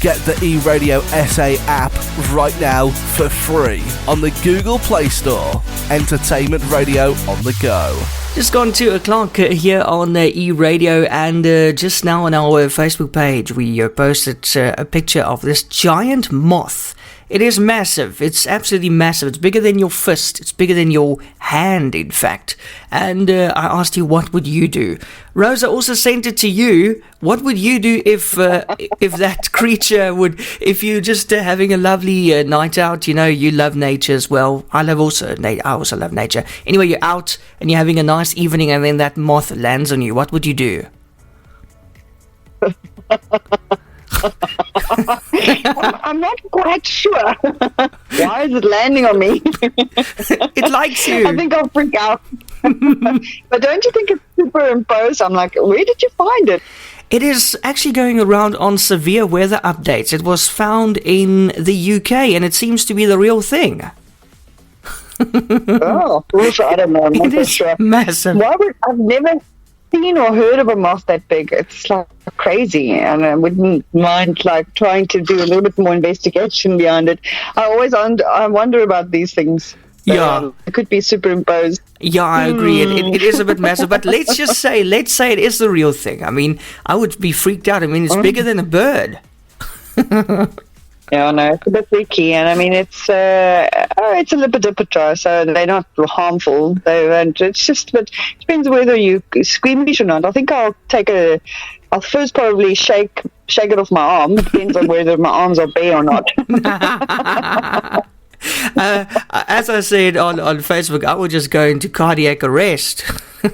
Get the eRadio SA app right now for free on the Google Play Store. Entertainment radio on the go. Just gone 2 o'clock here on eRadio, and just now on our Facebook page we posted a picture of this giant moth. It is massive. It's absolutely massive. It's bigger than your fist. It's bigger than your hand, in fact. And I asked you, what would you do? Rosa also sent it to you. What would you do if that creature would, if you just having a lovely night out, you know, you love nature as well. I also love nature. Anyway, you're out and you're having a nice evening and then that moth lands on you. What would you do? I'm not quite sure. Why is it landing on me? It likes you. I think I'll freak out. But don't you think it's superimposed? I'm like, where did you find it? It is actually going around on severe weather updates. It was found in the UK and it seems to be the real thing. Oh, I don't know. I'm not It is sure. massive. I've never seen or heard of a moth that big. It's like crazy, and I wouldn't mind like trying to do a little bit more investigation behind it. I wonder about these things. Yeah. It could be superimposed. Yeah, I agree. It is a bit massive, but let's say it is the real thing. I mean, I would be freaked out. I mean, it's bigger than a bird. Yeah, no, it's a bit freaky, and I mean, it's a lepidoptera, so they're not harmful. It's just, but it depends whether you squeamish or not. I think I'll first probably shake it off my arm. Depends on whether my arms are bare or not. As I said on Facebook, I would just go into cardiac arrest. Probably.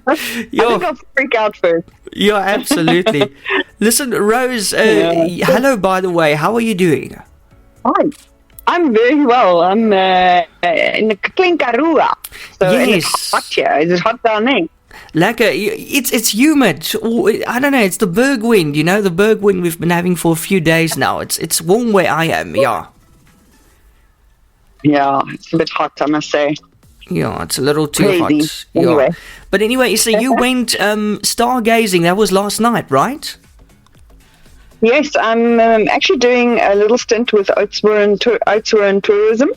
I think I'll freak out first. Yeah, absolutely. Listen, Rose, hello, by the way. How are you doing? Fine. I'm very well. I'm in the Karoo. So Yes. It's hot here. Is it hot down there? Lekker. It's humid. I don't know. It's the berg wind. You know, the berg wind we've been having for a few days now. It's warm where I am. Yeah. Yeah, it's a bit hot, I must say. Yeah, it's a little too Crazy. hot. Yeah. Anyway. But anyway, so you went stargazing. That was last night, right? Yes, I'm actually doing a little stint with Oudtshoorn Tourism.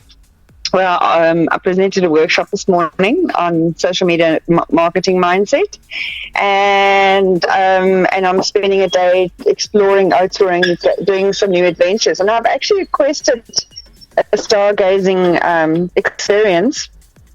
Well, I presented a workshop this morning on social media marketing mindset, and I'm spending a day exploring Oudtshoorn, doing some new adventures. And I've actually requested a stargazing experience.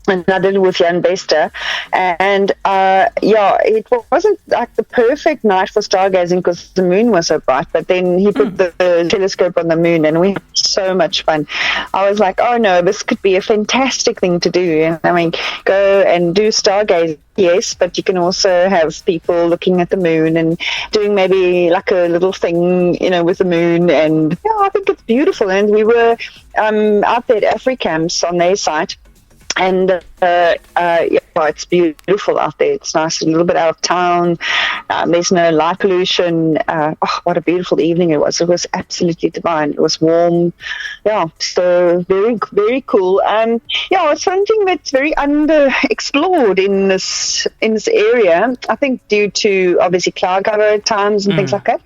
And I did it with Jan Bester, and it wasn't like the perfect night for stargazing because the moon was so bright, but then he put the telescope on the moon and we had so much fun. I was like, oh no, this could be a fantastic thing to do. And I mean, go and do stargazing, yes, but you can also have people looking at the moon and doing maybe like a little thing, you know, with the moon. And yeah, I think it's beautiful. And we were out there at AfriCamps on their site. And it's beautiful out there. It's nice, a little bit out of town. There's no light pollution. What a beautiful evening it was. It was absolutely divine. It was warm. Yeah, so very, very cool. It's something that's very underexplored in this area. I think due to obviously cloud cover at times and things like that.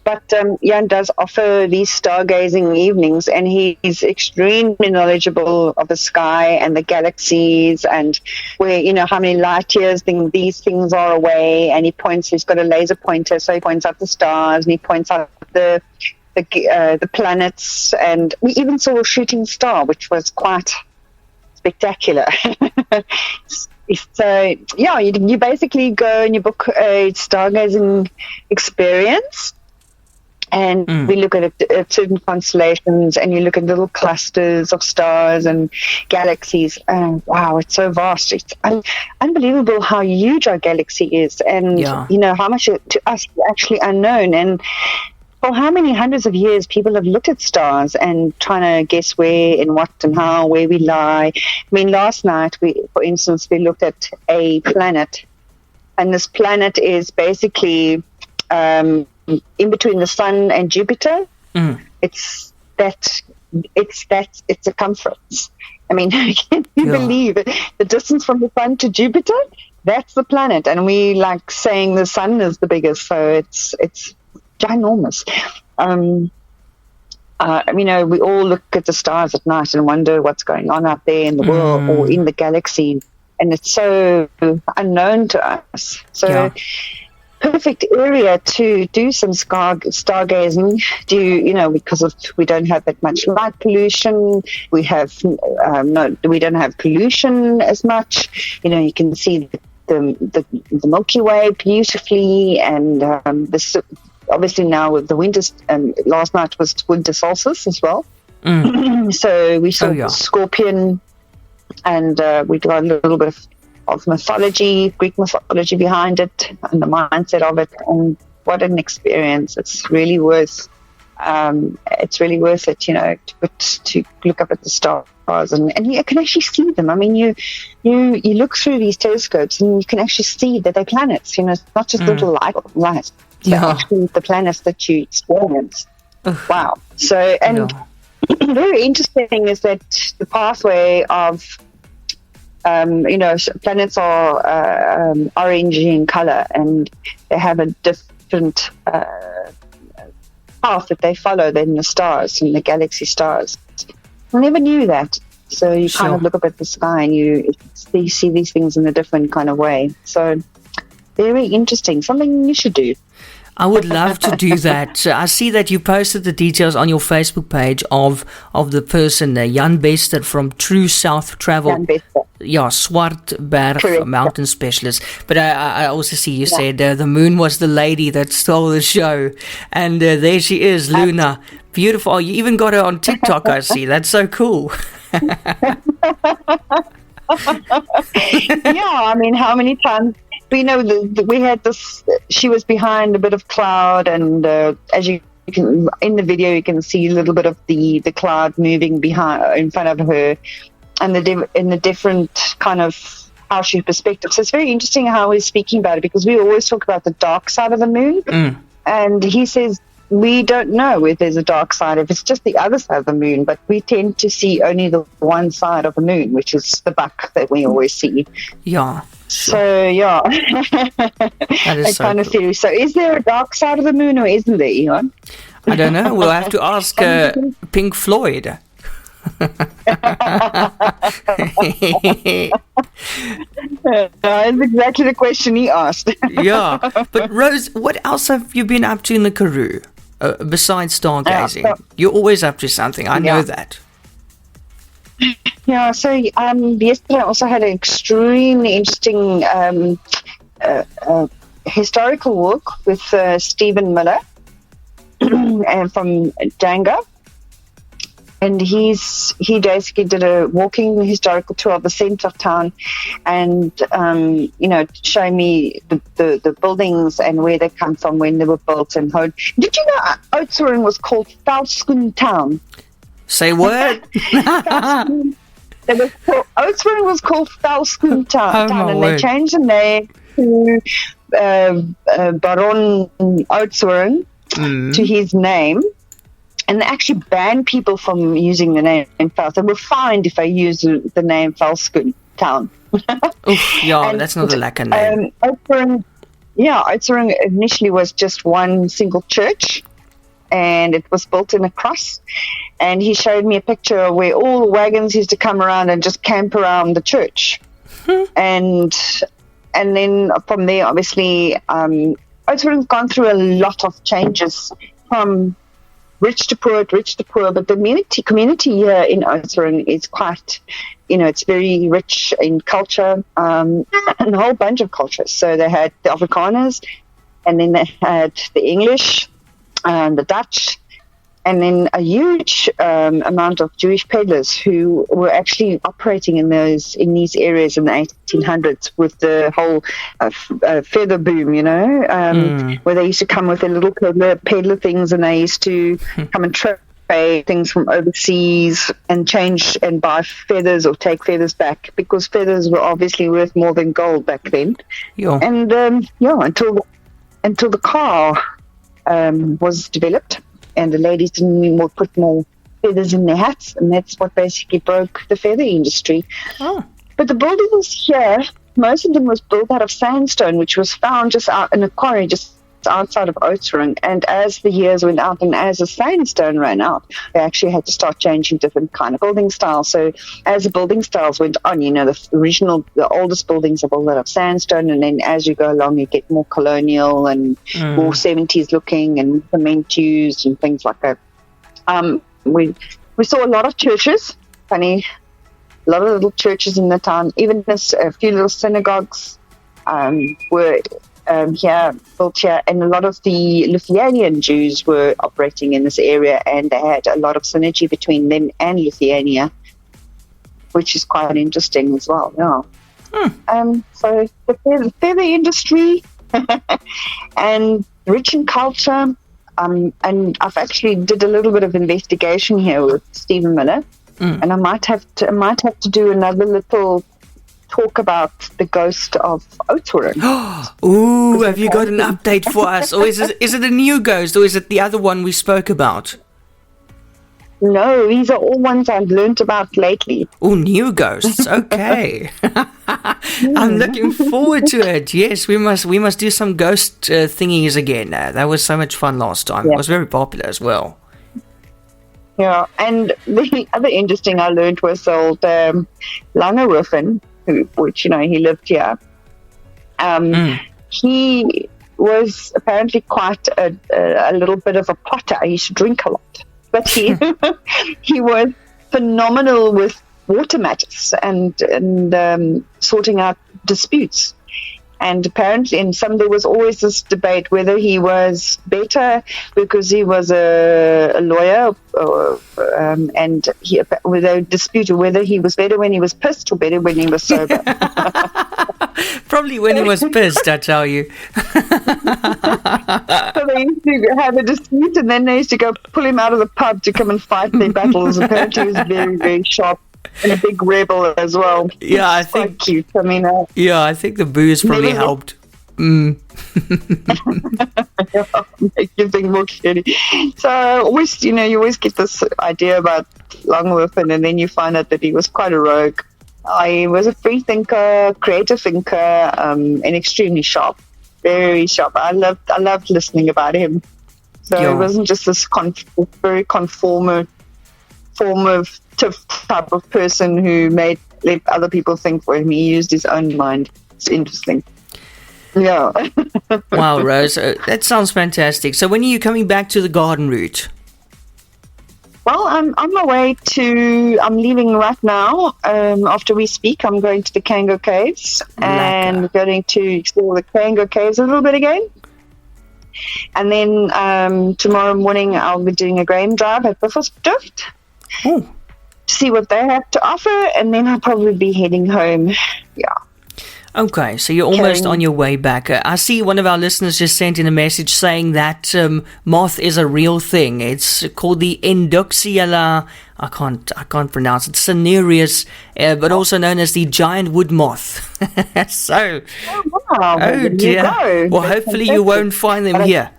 But Jan does offer these stargazing evenings, and he's extremely knowledgeable of the sky and the galaxies and where, you know, how many light years these things are away. And he's got a laser pointer, so he points out the stars and he points out the planets. And we even saw a shooting star, which was quite spectacular. So, yeah, you basically go and you book a stargazing experience. And we look at certain constellations, and you look at little clusters of stars and galaxies. And wow, it's so vast. It's unbelievable how huge our galaxy is, and you know how much to us is actually unknown. And for how many hundreds of years people have looked at stars and trying to guess where and what and how, where we lie. I mean, last night, for instance, we looked at a planet, and this planet is basically in between the sun and Jupiter. It's its circumference. I mean, can you believe it? The distance from the sun to Jupiter that's the planet, and we like saying the sun is the biggest, so it's ginormous. We all look at the stars at night and wonder what's going on out there in the world or in the galaxy, and it's so unknown to us. So perfect area to do some stargazing. Because we don't have that much light pollution. We don't have pollution as much. You can see the Milky Way beautifully, and obviously now with the winters. Last night was winter solstice as well. So we saw the Scorpion, and we got a little bit of mythology, Greek mythology behind it, and the mindset of it. And what an experience! It's really worth it. To look up at the stars, and you can actually see them. I mean, you look through these telescopes, and you can actually see that they're planets. It's not just little lights. They're actually the planets that you experience. Wow! So, very interesting is that the pathway of planets are orangey in color, and they have a different path that they follow than the stars and the galaxy stars. I never knew that. So you kind of look up at the sky and you see these things in a different kind of way. So very interesting. Something you should do. I would love to do that. I see that you posted the details on your Facebook page of the person, Jan Bester from True South Travel. Jan Bester. Yeah, Swartberg mountain specialist. But I also see you said the moon was the lady that stole the show. And there she is, Luna. Beautiful. You even got her on TikTok, I see. That's so cool. I mean, how many times? We had this. She was behind a bit of cloud, and as you can in the video, you can see a little bit of the cloud moving in front of her, and in the different kind of how she perspective. So it's very interesting how he's speaking about it, because we always talk about the dark side of the moon, and he says we don't know if there's a dark side, if it's just the other side of the moon, but we tend to see only the one side of the moon, which is the buck that we always see. Yeah. So, that is so kind of cool. theory. So, is there a dark side of the moon, or isn't there, Ian? I don't know. We'll have to ask Pink Floyd. That's exactly the question he asked. Yeah. But, Rose, what else have you been up to in the Karoo? Besides stargazing? You're always up to something. I know that. Yeah, so yesterday I also had an extremely interesting historical walk with Stephen Miller and from Danga. And he basically did a walking historical tour of the centre of town, and showing me the buildings and where they come from, when they were built, and how. Did you know Oudtshoorn was called Velskoen Town? Say what? Oudtshoorn was called Velskoen Town, and word. they changed the name to Baron Oudtshoorn to his name. And they actually banned people from using the name Vels. They were fined if they used the name Velskoen Town. That's not a lekker name. Oudtshoorn initially was just one single church, and it was built in a cross. And he showed me a picture of where all the wagons used to come around and just camp around the church. And then from there, obviously, Oudtshoorn's gone through a lot of changes from rich to poor, but the community here in Oudtshoorn is quite, it's very rich in culture, and a whole bunch of cultures. So they had the Afrikaners, and then they had the English, and the Dutch, and then a huge amount of Jewish peddlers who were actually operating in these areas in the 1800s with the whole feather boom, where they used to come with their little peddler things, and they used to come and trade things from overseas and change and buy feathers or take feathers back, because feathers were obviously worth more than gold back then. Yeah. And until the car was developed, and the ladies didn't put more feathers in their hats, and that's what basically broke the feather industry. But the buildings here most of them was built out of sandstone, which was found just out in a quarry just outside of Oudtshoorn. And as the years went out and as the sandstone ran out, they actually had to start changing different kind of building styles. So as the building styles went on, the oldest buildings are built out of sandstone, and then as you go along, you get more colonial and more 70s looking and cement used and things like that. We saw a lot of churches, a lot of little churches in the town, even a few little synagogues were built here, and a lot of the Lithuanian Jews were operating in this area, and they had a lot of synergy between them and Lithuania, which is quite interesting as well. So the feather industry and rich in culture, and I've actually did a little bit of investigation here with Stephen Miller, and I might have to do another little talk about the ghost of Oudtshoorn. Ooh, have you got an update for us? Or is it a new ghost, or is it the other one we spoke about? No, these are all ones I've learnt about lately. Oh, new ghosts. Okay. I'm looking forward to it. Yes, we must do some ghost thingies again. That was so much fun last time. It was very popular as well. Yeah, and the other interesting I learnt was the old Lange which, he lived here. He was apparently quite a little bit of a potter. He used to drink a lot. But he he was phenomenal with water matters and sorting out disputes. And apparently, there was always this debate whether he was better because he was a lawyer, and they disputed whether he was better when he was pissed or better when he was sober. Probably when he was pissed, I tell you. So they used to have a dispute, and then they used to go pull him out of the pub to come and fight their battles. Apparently, he was very, very sharp. And a big rebel as well. Yeah, I think. Quite cute. I mean, I think the booze probably helped. Make you think more clearly. So always, you always get this idea about Langwerfen, and then you find out that he was quite a rogue. He was a free thinker, creative thinker, and extremely sharp, very sharp. I loved listening about him. So it wasn't just this very conformative type of person who let other people think for him. He used his own mind. It's interesting. Yeah. Wow, Rose, that sounds fantastic. So when are you coming back to the garden route? Well, I'm on my way I'm leaving right now. After we speak, I'm going to the Kango Caves and going to explore the Kango Caves a little bit again. And then tomorrow morning, I'll be doing a grain drive at Buffelsdrift. Oh. See what they have to offer, and then I'll probably be heading home. Yeah. Okay, so you're almost on your way back. I see one of our listeners just sent in a message saying that moth is a real thing. It's called the Endoxiella. I can't pronounce it. Cinereus, but also known as the giant wood moth. So, wow. Oh dear. Well, hopefully you won't find them here.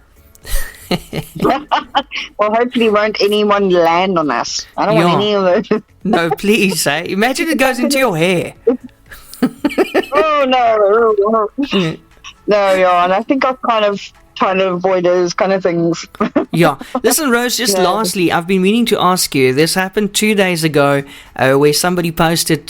Well, hopefully won't anyone land on us. I don't want any of those. No, please. Imagine it goes into your hair. Oh, no. No, and I think I've kind of trying to avoid those kind of things. Yeah. Listen, Rose, just lastly, I've been meaning to ask you, this happened 2 days ago where somebody posted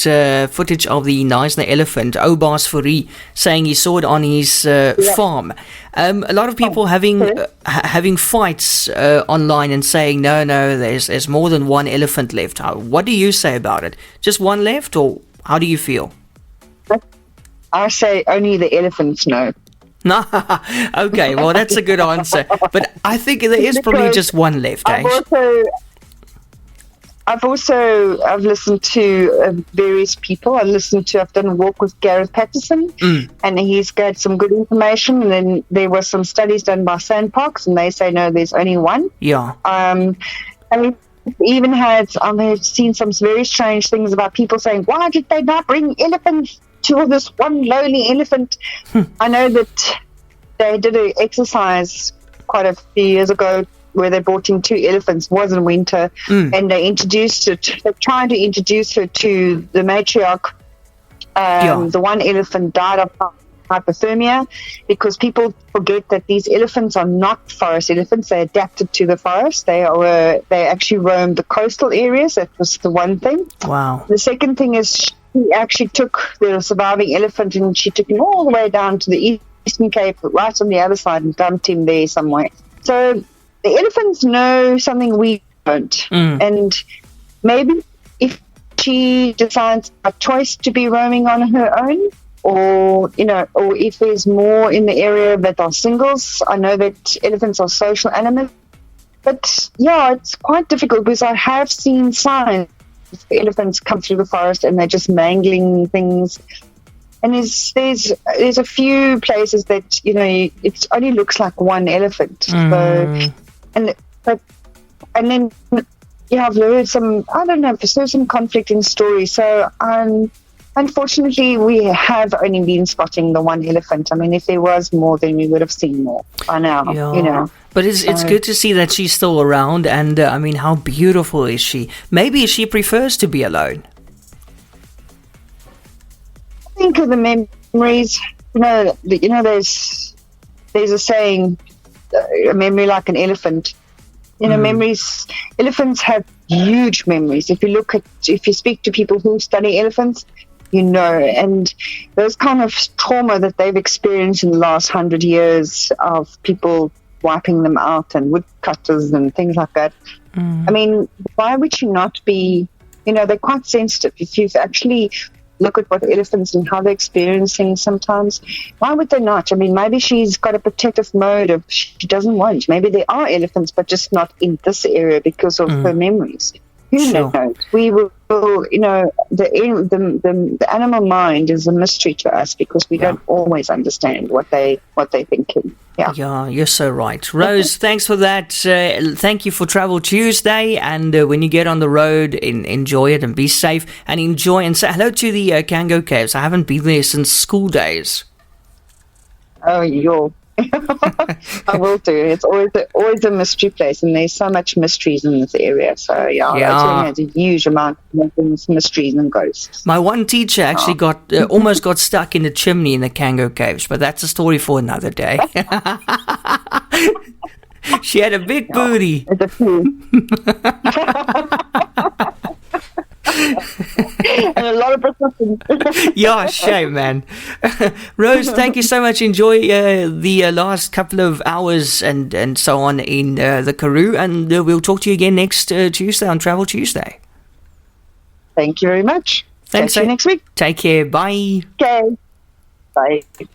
footage of the Knysna elephant, Obas Fourie, saying he saw it on his farm. A lot of people having fights online and saying, no, there's more than one elephant left. What do you say about it? Just one left, or how do you feel? I say only the elephants know. No, okay, well that's a good answer. But I think there is probably just one left. I've listened to various people. I've done a walk with Gareth Patterson, and he's got some good information. And then there were some studies done by Sandparks, and they say no, there's only one. Yeah. And we even had I've seen some very strange things about people saying, why did they not bring elephants to this one lonely elephant? I know that they did an exercise quite a few years ago where they brought in 2 elephants, was in winter, and they tried to introduce her to the matriarch The one elephant died of hypothermia because people forget that these elephants are not forest elephants. They adapted to the forest. They actually roamed the coastal areas. That was the one thing. Wow. The second thing is she actually took the surviving elephant and she took him all the way down to the Eastern Cape, right on the other side, and dumped him there somewhere. So the elephants know something we don't. And maybe if she decides by choice to be roaming on her own, or if there's more in the area that are singles. I know that elephants are social animals, but yeah, it's quite difficult because I have seen signs of elephants come through the forest and they're just mangling things. And there's a few places that it only looks like one elephant. So, and then I've heard some, I don't know, there's some conflicting stories. So unfortunately, we have only been spotting the one elephant. I mean, if there was more, then we would have seen more by now, But it's good to see that she's still around, and I mean, how beautiful is she? Maybe she prefers to be alone. I think of the memories, there's a saying, a memory like an elephant. Memories, elephants have huge memories. If you speak to people who study elephants, and those kind of trauma that they've experienced in the last 100 years of people wiping them out and woodcutters and things like that. I mean, why would you not be, they're quite sensitive. If you actually look at what elephants and how they experience things sometimes, why would they not? I mean, maybe she's got a protective mode of she doesn't want. Maybe there are elephants, but just not in this area because of her memories. Who knows? We will, the animal mind is a mystery to us because we don't always understand what they're thinking. Yeah, you're so right. Rose, thanks for that. Thank you for Travel Tuesday. And when you get on the road, enjoy it and be safe. And enjoy and say hello to the Kango Caves. I haven't been there since school days. Oh, I will do. It's always a mystery place, and there's so much mysteries in this area. So it's a huge amount of mysteries and ghosts. My one teacher actually almost got stuck in the chimney in the Kango Caves, but that's a story for another day. She had a big booty. It's a few. And a lot of persistence. Yeah, shame, man. Rose, thank you so much. Enjoy the last couple of hours and so on in the Karoo, and we'll talk to you again next Tuesday on Travel Tuesday. Thank you very much. Thanks. See you next week. Take care. Bye. Okay. Bye.